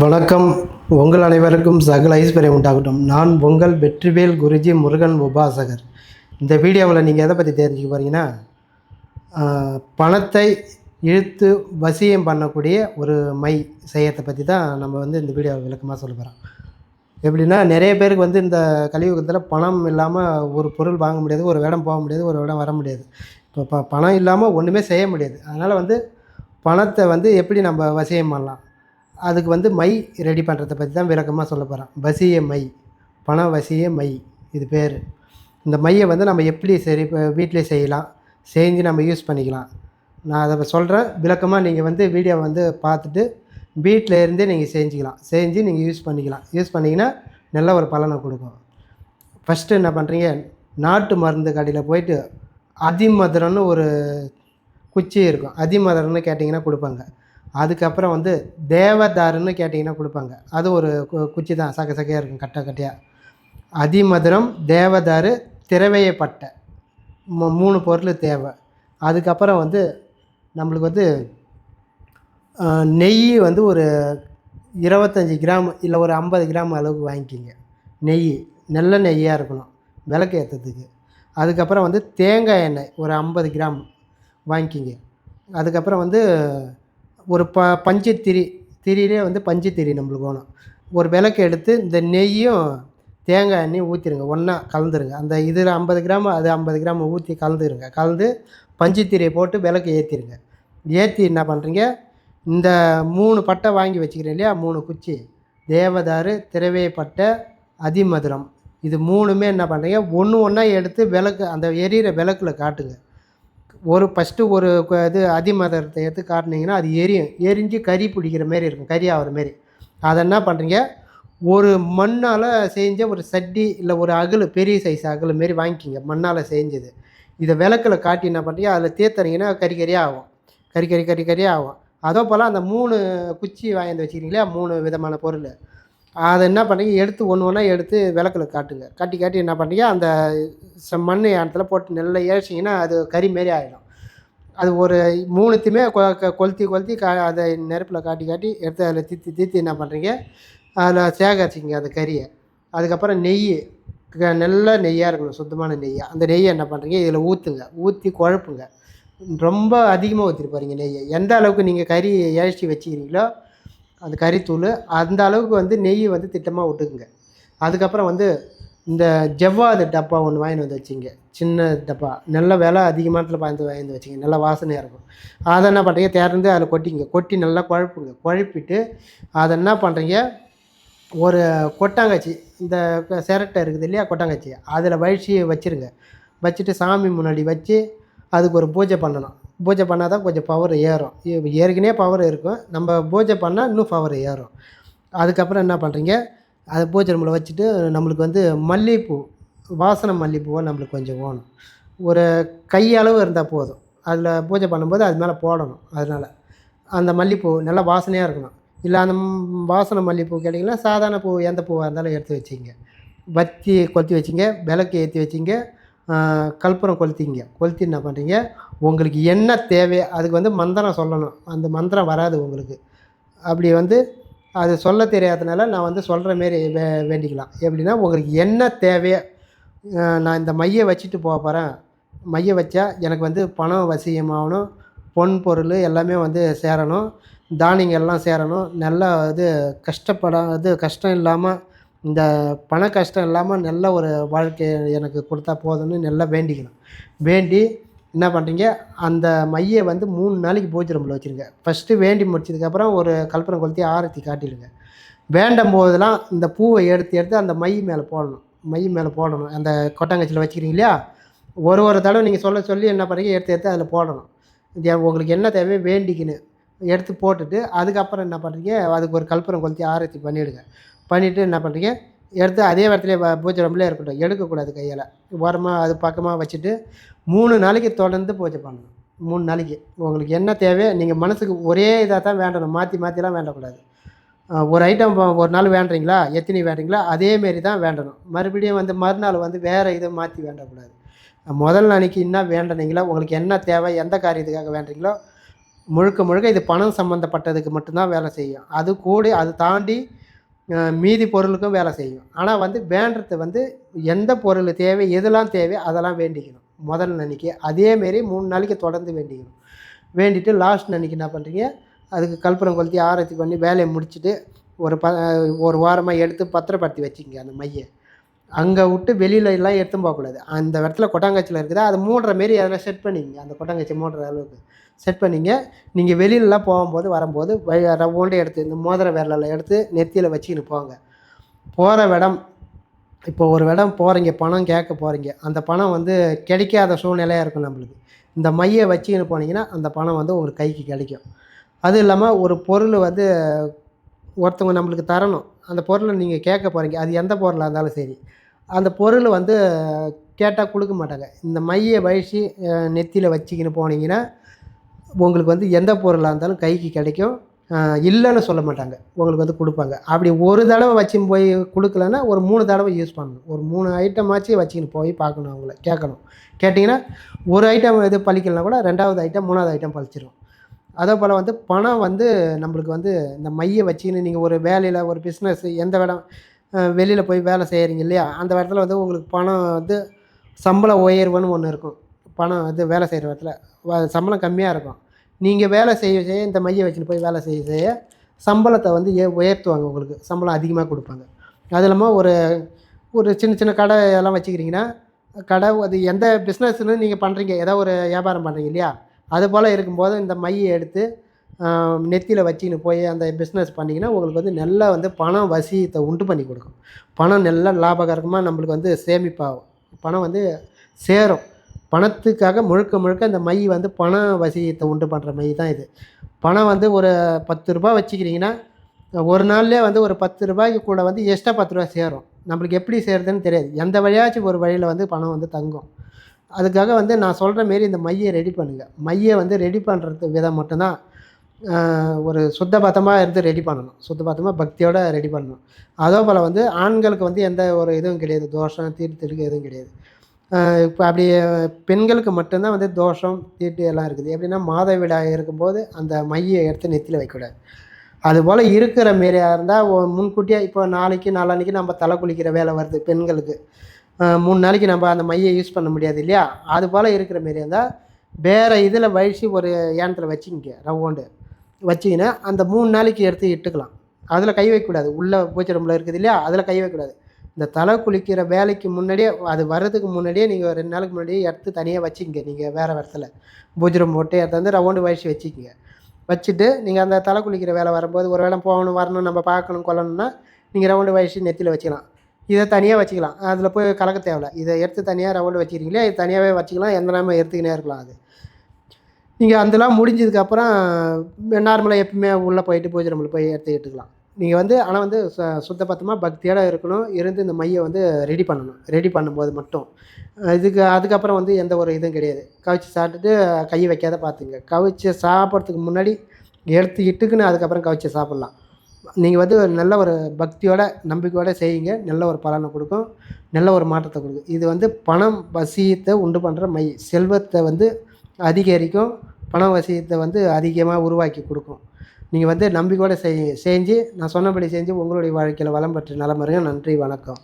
வணக்கம். உங்கள் அனைவருக்கும் சகல ஐஸ்வர்யம் உண்டாகட்டும். நான் உங்கள் வெற்றிவேல் குருஜி முருகன் உபாசகர். இந்த வீடியோவில் நீங்கள் எதை பற்றி தெரிஞ்சுக்க போகிறீங்கன்னா, பணத்தை இழுத்து வசியம் பண்ணக்கூடிய ஒரு மை செய்யறதை பற்றி தான் நம்ம இந்த வீடியோவை விளக்கமாக சொல்ல போகிறோம். எப்படின்னா, நிறைய பேருக்கு இந்த கலியுகத்தில் பணம் இல்லாமல் ஒரு பொருள் வாங்க முடியாது, ஒரு இடம் போக முடியாது, ஒரு இடம் வர முடியாது. இப்போ பணம் இல்லாமல் ஒன்றுமே செய்ய முடியாது. அதனால் பணத்தை எப்படி நம்ம வசியம் பண்ணலாம், அதுக்கு மை ரெடி பண்ணுறத பற்றி தான் விளக்கமாக சொல்ல போகிறேன். வசிய மை, பண வசிய மை இது பேர். இந்த மையை நம்ம எப்படி இப்போ வீட்டிலே செய்யலாம், செஞ்சு நம்ம யூஸ் பண்ணிக்கலாம். நான் அதை சொல்கிறேன் விளக்கமாக. நீங்கள் வீடியோவை பார்த்துட்டு வீட்டில் இருந்தே நீங்கள் செஞ்சுக்கலாம், செஞ்சு நீங்கள் யூஸ் பண்ணிக்கலாம். யூஸ் பண்ணிங்கன்னா நல்ல ஒரு பலனை கொடுக்கும். ஃபஸ்ட்டு என்ன பண்ணுறீங்க, நாட்டு மருந்து கடையில் போயிட்டு அதிமதுரம்னு ஒரு குச்சி இருக்கும். அதிமதுரம்னு கேட்டிங்கன்னா கொடுப்பாங்க. அதுக்கப்புறம் தேவதாருன்னு கேட்டிங்கன்னா கொடுப்பாங்க. அது ஒரு குச்சி தான், சக்கையாக இருக்கும், கட்டையாக. அதிமதுரம், தேவதாரு, திரவையப்பட்டை 3 பொருள் தேவை. அதுக்கப்புறம் நம்மளுக்கு நெய் ஒரு 25 கிராம் இல்லை ஒரு 50 கிராம் அளவுக்கு வாங்கிக்கிங்க. நெய் நல்ல நெய்யாக இருக்கணும் விளக்கு ஏற்றத்துக்கு. அதுக்கப்புறம் தேங்காய் எண்ணெய் ஒரு 50 கிராம் வாங்கிக்கிங்க. அதுக்கப்புறம் ஒரு பஞ்சு திரியிலே பஞ்சு திரி நம்மளுக்கு வேணும். ஒரு விளக்கு எடுத்து இந்த நெய்யும் தேங்காய் எண்ணெயும் ஊற்றிடுங்க, ஒன்றா கலந்துருங்க. அந்த இதில் 50 கிராம் அது 50 கிராம் ஊற்றி கலந்துருங்க. கலந்து பஞ்சு திரியை போட்டு விளக்கு ஏற்றிடுங்க. ஏற்றி என்ன பண்ணுறீங்க, இந்த 3 பட்டை வாங்கி வச்சுக்கிறேன் இல்லையா, 3 குச்சி, தேவதாரு, திரவையப்பட்டை, அதிமதுரம், இது 3மே என்ன பண்ணுறீங்க, ஒன்றா எடுத்து விளக்கு அந்த எரியிற விளக்கில் காட்டுங்க. ஃபஸ்ட்டு ஒரு இது அதிமதுரத்தை எடுத்து காட்டினீங்கன்னா அது எரிஞ்சு கறி பிடிக்கிற மாரி இருக்கும், கறி ஆகிற மாரி. அதை என்ன பண்ணுறீங்க, ஒரு மண்ணால் செஞ்ச ஒரு சட்டி இல்லை ஒரு அகல், பெரிய சைஸ் அகல் மாரி வாங்கிக்கிங்க, மண்ணால் செஞ்சது. இதை விளக்கில் காட்டி என்ன பண்ணுறீங்க, அதில் தேத்துறீங்கன்னா கறியாக ஆகும், கறியாக ஆகும். அதே போல் அந்த 3 குச்சி வாங்கி வச்சுக்கிறீங்களா, 3 விதமான பொருள், அதை என்ன பண்ணுறீங்க, எடுத்து ஒன்றா எடுத்து விளக்கில் காட்டுங்க. காட்டி என்ன பண்ணுறீங்க, அந்த மண் இடத்துல போட்டு நல்லா ஏசிங்கன்னா அது கறி மாரி ஆகிடும். அது ஒரு 3த்தையுமே கொளுத்தி அதை நெருப்பில் காட்டி எடுத்து அதில் தீத்தி என்ன பண்ணுறீங்க, அதில் சேகரிச்சிங்க அந்த கறியை. அதுக்கப்புறம் நெய், நல்ல நெய்யாக இருக்கணும், சுத்தமான நெய்யாக. அந்த நெய்யை என்ன பண்ணுறீங்க, இதில் ஊற்றி குழப்புங்க. ரொம்ப அதிகமாக ஊற்றிட்டு போகிறீங்க நெய்யை. எந்த அளவுக்கு நீங்கள் கறி ஏசி வச்சுக்கிறீங்களோ அந்த கறித்தூள், அந்த அளவுக்கு நெய் திட்டமாக விட்டுக்குங்க. அதுக்கப்புறம் இந்த ஜவ்வாது டப்பா ஒன்று வாங்கிட்டு வச்சுங்க, சின்ன டப்பா, நல்ல விலை அதிகமானத்தில் வாங்கி வச்சுங்க, நல்லா வாசனையாக இருக்கும். அதை என்ன பண்ணுறீங்க, திறந்து அதில் கொட்டி நல்லா குழப்பிட்டு அதை என்ன பண்ணுறீங்க, ஒரு கொட்டாங்கச்சி, இந்த சிரட்டை இருக்குது இல்லையா, கொட்டாங்கச்சி, அதில் வச்சுருங்க. வச்சுட்டு சாமி முன்னாடி வச்சு அதுக்கு ஒரு பூஜை பண்ணணும். பூஜை பண்ணால் தான் கொஞ்சம் பவர் ஏறும். ஏற்கனவே பவர் இருக்கும், நம்ம பூஜை பண்ணால் இன்னும் பவர் ஏறும். அதுக்கப்புறம் என்ன பண்ணுறீங்க, அதை பூஜை ரூமில் வச்சுட்டு நம்மளுக்கு மல்லிகைப்பூ, வாசனை மல்லிகைப்பூவை நம்மளுக்கு கொஞ்சம் வேணும். ஒரு கையளவு இருந்தால் போதும். அதில் பூஜை பண்ணும்போது அது மேலே போடணும். அதனால் அந்த மல்லிகைப்பூ நல்லா வாசனையாக இருக்கணும். இல்லை அந்த வாசனை மல்லிகைப்பூ கேட்டிங்கன்னா சாதாரண பூ, எந்த பூவாக இருந்தாலும் எடுத்து வச்சிங்க. வத்தி கொளுத்தி வச்சிங்க, விளக்கு ஏற்றி வச்சிங்க, கற்பூரம் கொளுத்தி என்ன பண்ணுறீங்க, உங்களுக்கு என்ன தேவை அதுக்கு மந்திரம் சொல்லணும். அந்த மந்திரம் வராது உங்களுக்கு. அப்படி அது சொல்ல தெரியாதனால நான் சொல்கிற மாரி வேண்டிக்கலாம். எப்படின்னா, உங்களுக்கு என்ன தேவையோ, நான் இந்த மையை வச்சுட்டு போகிறேன், மையை வச்சா எனக்கு பணம் வசியமாகணும், பொன் பொருள் எல்லாமே சேரணும், தானியங்கள்லாம் சேரணும், நல்லா கஷ்டம் இல்லாமல், இந்த பண கஷ்டம் இல்லாமல் நல்ல ஒரு வாழ்க்கை எனக்கு கொடுத்தா போதும்னு நல்லா வேண்டிக்கணும். வேண்டி என்ன பண்ணுறீங்க, அந்த மையை 3 நாளைக்கு பூஜை ரூமில் வச்சுருங்க. ஃபஸ்ட்டு வேண்டி முடிச்சதுக்கப்புறம் ஒரு கற்பூரம் கொளுத்தி ஆரத்தி காட்டிடுங்க. வேண்டும் போதெல்லாம் இந்த பூவை எடுத்து அந்த மை மேலே போடணும். அந்த கொட்டாங்கச்சியில் வச்சுக்கிறீங்க இல்லையா, ஒரு தடவை நீங்கள் சொல்லி என்ன பண்ணுறீங்க, எடுத்து அதில் போடணும். உங்களுக்கு என்ன தேவையோ வேண்டிக்கின்னு எடுத்து போட்டுட்டு அதுக்கப்புறம் என்ன பண்ணுறீங்க, அதுக்கு ஒரு கற்பூரம் கொளுத்தி ஆரத்தி பண்ணிவிடுங்க. பண்ணிவிட்டு என்ன பண்ணுறீங்க, எடுத்து அதே இடத்துல பூஜை ரூம்லேயே இருக்கட்டும், எடுக்கக்கூடாது கையால், ஓரமாக அது பக்கமாக வச்சுட்டு 3 நாளைக்கு தொடர்ந்து பூஜை பண்ணணும். 3 நாளைக்கு உங்களுக்கு என்ன தேவையோ, நீங்கள் மனசுக்கு ஒரே இதாக தான் வேண்டணும், மாற்றிலாம் வேண்டக்கூடாது. ஒரு ஐட்டம் ஒரு நாள் வேண்டுறீங்களா, எத்தனை வேண்டுறீங்களா, அதேமாரி தான் வேண்டணும். மறுபடியும் மறுநாள் வேறு இதை மாற்றி வேண்டக்கூடாது. முதல் நாளைக்கு என்ன வேண்டுனீங்களோ, உங்களுக்கு என்ன தேவை, எந்த காரியத்துக்காக வேண்டுறீங்களோ முழுக்க முழுக்க இது பணம் சம்மந்தப்பட்டதுக்கு மட்டும்தான் வேலை செய்யும். அது கூட அது தாண்டி மீதி பொருளுக்கும் வேலை செய்யும். ஆனால் வந்து வேண்டுறது வந்து எந்த பொருள் தேவை, எதெல்லாம் தேவையோ அதெல்லாம் வேண்டிக்கணும் முதல் அன்னைக்கு. அதேமாரி 3 நாளைக்கு தொடர்ந்து வேண்டிக்கணும். வேண்டிட்டு லாஸ்ட் அன்னைக்கு என்ன பண்ணுறீங்க, அதுக்கு கற்பூரம் கொளுத்தி ஆரத்தி பண்ணி வேலையை முடிச்சுட்டு ஒரு வாரமாக எடுத்து பத்திரப்படுத்தி வச்சுக்கங்க அந்த மைய. அங்கே விட்டு வெளியில எல்லாம் எடுத்துன்னு போகக்கூடாது. அந்த இடத்துல கொட்டாங்கச்சியில் இருக்குதா அதை மூடுற மாரி எதனா செட் பண்ணிக்கங்க. அந்த கொட்டாங்கச்சி மூடுற அளவுக்கு செட் பண்ணிங்க. நீங்கள் வெளியிலலாம் போகும்போது வரும்போது ரவ்வோண்டு எடுத்து இந்த மோதிர விரலில் எடுத்து நெத்தியில் வச்சுக்கின்னு போங்க. போகிற இடம் இப்போ ஒரு இடம் போகிறீங்க, பணம் கேட்க போகிறீங்க. அந்த பணம் வந்து கிடைக்காத சூழ்நிலையாக இருக்கும் நம்மளுக்கு. இந்த மைய வச்சுக்கின்னு போனீங்கன்னா அந்த பணம் வந்து உங்களுக்கு கைக்கு கிடைக்கும். அதுவும் இல்லாமல் ஒரு பொருள் வந்து ஒருத்தவங்க நம்மளுக்கு தரணும். அந்த பொருளை நீங்கள் கேட்க போகிறீங்க. அது எந்த பொருளாக இருந்தாலும் சரி. அந்த பொருள் வந்து கேட்டால் குடுக்க மாட்டாங்க. இந்த மைய வழிச்சு நெத்தியில் வச்சுக்கின்னு போனீங்கன்னா, உங்களுக்கு வந்து எந்த பொருளாக இருந்தாலும் கைக்கு கிடைக்கும். இல்லைன்னு சொல்ல மாட்டாங்க. உங்களுக்கு வந்து குடுப்பாங்க. அப்படி ஒரு தடவை வச்சுன்னு போய் குடுக்கலன்னா, ஒரு 3 தடவை யூஸ் பண்ணணும். ஒரு 3 ஐட்டமாச்சும் வச்சுக்கின்னு போய் பார்க்கணும் அவங்கள, கேட்கணும். கேட்டிங்கன்னா, ஒரு ஐட்டம் எது பலிக்கலனா கூட 2வது ஐட்டம், 3வது ஐட்டம் பலிச்சிரும். அதேபோல் வந்து பணம் வந்து நம்மளுக்கு வந்து இந்த மைய வச்சுக்கின்னு நீங்கள் ஒரு வேலையில் ஒரு பிஸ்னஸ் எந்த இடம் வெளியில் போய் வேலை செய்கிறீங்க இல்லையா? அந்த இடத்துல வந்து உங்களுக்கு பணம் வந்து சம்பள உயர்வுன்னு ஒன்று இருக்கும். பணம் வந்து வேலை செய்கிற இடத்துல சம்பளம் கம்மியாக இருக்கும். நீங்கள் வேலை செய்ய செய்ய இந்த மைய வச்சுன்னு போய் வேலை செய்ய செய்ய சம்பளத்தை வந்து உயர்த்துவாங்க உங்களுக்கு. சம்பளம் அதிகமாக கொடுப்பாங்க. அது இல்லாமல் ஒரு ஒரு சின்ன சின்ன கடை எல்லாம் வச்சுக்கிறீங்கன்னா, கடை அது எந்த பிஸ்னஸ்ன்னு நீங்கள் பண்ணுறீங்க, ஏதோ ஒரு வியாபாரம் பண்ணுறீங்க இல்லையா? அதுபோல் இருக்கும்போது இந்த மைய எடுத்து நெத்தியில் வச்சுக்கின்னு போய் அந்த பிஸ்னஸ் பண்ணிங்கன்னா, உங்களுக்கு வந்து நல்லா வந்து பணம் வசியத்தை உண்டு பண்ணி கொடுக்கும். பணம் நல்லா லாபகரமாக நம்மளுக்கு வந்து சேமிப்பாகும். பணம் வந்து சேரும். பணத்துக்காக முழுக்க முழுக்க இந்த மை வந்து பண வசியத்தை உண்டு பண்ணுற மை தான் இது. பணம் வந்து ஒரு ரூ. 10 வச்சுக்கிறீங்கன்னா, ஒரு நாள்லேயே வந்து ஒரு ரூ. 10 கூட வந்து எக்ஸ்ட்ரா ரூ. 10 சேரும். நம்மளுக்கு எப்படி சேருதுன்னு தெரியாது. எந்த வழியாச்சும் ஒரு வழியில் வந்து பணம் வந்து தங்கும். அதுக்காக வந்து நான் சொல்கிற மாரி இந்த மைய ரெடி பண்ணுங்கள். மைய வந்து ரெடி பண்ணுறது விதம் மட்டும்தான் ஒரு சுத்தபத்தமாக இருந்து ரெடி பண்ணணும். சுத்தபத்தமாக பக்தியோடு ரெடி பண்ணணும். அதேபோல் வந்து ஆண்களுக்கு வந்து எந்த ஒரு இதுவும் கிடையாது. தோஷம், தீட்டு எதுவும் கிடையாது. இப்போ அப்படி பெண்களுக்கு மட்டும்தான் வந்து தோஷம், தீட்டு எல்லாம் இருக்குது. எப்படின்னா மாதவிடாய் இருக்கும்போது அந்த மையை எடுத்து நெத்தியில் வைக்கக்கூடாது. அதுபோல் இருக்கிற மாரியா இருந்தால் முன்கூட்டியே இப்போ நாளைக்கு நாளான்னைக்கு நம்ம தலை குளிக்கிற வேலை வருது பெண்களுக்கு. 3 நாளைக்கு நம்ம அந்த மையை யூஸ் பண்ண முடியாது இல்லையா? அதுபோல் இருக்கிற மாரியா இருந்தால் வேறு இதில் வழித்து ஒரு ஏனத்தில் வச்சுக்கிங்க ரவ்வோண்டு. வச்சிங்கன்னா அந்த 3 நாளைக்கு எடுத்து இட்டுக்கலாம். அதில் கை வைக்கக்கூடாது. உள்ளே பூஜை ரூமில் இருக்குது இல்லையா? அதில் கை வைக்கக்கூடாது. இந்த தலை குளிக்கிற வேலைக்கு முன்னாடியே அது வர்றதுக்கு முன்னாடியே நீங்கள் 2 நாளுக்கு முன்னாடியே எடுத்து தனியாக வச்சுக்கங்க. நீங்கள் வேறு இடத்துல பூஜை ரூம் போட்டு எடுத்து வந்து ரவுண்டு வழிச்சு வச்சுக்கங்க. வச்சுட்டு நீங்கள் அந்த தலை குளிக்கிற வேலை வரும்போது ஒரு வேளை போகணும் வரணும் நம்ம பார்க்கணும் கொள்ளணும்னா நீங்கள் ரவுண்டு வழிச்சு நெத்தியில் வச்சுக்கலாம். இதை தனியாக வச்சுக்கலாம். அதில் போய் கலக்க தேவையில்ல. இதை எடுத்து தனியாக ரவுண்டு வச்சுக்கிறீங்களே இது தனியாகவே வச்சுக்கலாம். எந்த நேரமும் எடுத்துக்கினே இருக்கலாம். அது நீங்கள் அதெல்லாம் முடிஞ்சதுக்கப்புறம் நார்மலாக எப்பவுமே உள்ளே போயிட்டு பூஜை ரூமில் போய் எடுத்துக்கிட்டுக்கலாம். நீங்கள் வந்து ஆனால் வந்து சுத்தபத்தமாக பக்தியோடு இருக்கணும். இருந்து இந்த மையை வந்து ரெடி பண்ணணும். ரெடி பண்ணும்போது மட்டும் அதுக்கப்புறம் வந்து எந்த ஒரு இதுவும் கிடையாது. கவிச்சு சாப்பிட்டுட்டு கை வைக்காத பார்த்துங்க. கவிச்சு சாப்பிட்றதுக்கு முன்னாடி எடுத்து இட்டுக்குன்னு அதுக்கப்புறம் கவிச்சு சாப்பிட்லாம். நீங்கள் வந்து நல்ல ஒரு பக்தியோட நம்பிக்கையோடு செய்யுங்க. நல்ல ஒரு பலனை கொடுக்கும். நல்ல ஒரு மாற்றத்தை கொடுக்கும். இது வந்து பணம் வசியத்தை உண்டு பண்ணுற மை. செல்வத்தை வந்து அதிகரிக்கும். பண வசியத்தை வந்து அதிகமாக உருவாக்கி கொடுக்கும். நீங்கள் வந்து நம்பிக்கையோடு செஞ்சு நான் சொன்னபடி செஞ்சு உங்களுடைய வாழ்க்கையில் வளம் பெற்று நலம் பெறுங்க. நன்றி, வணக்கம்.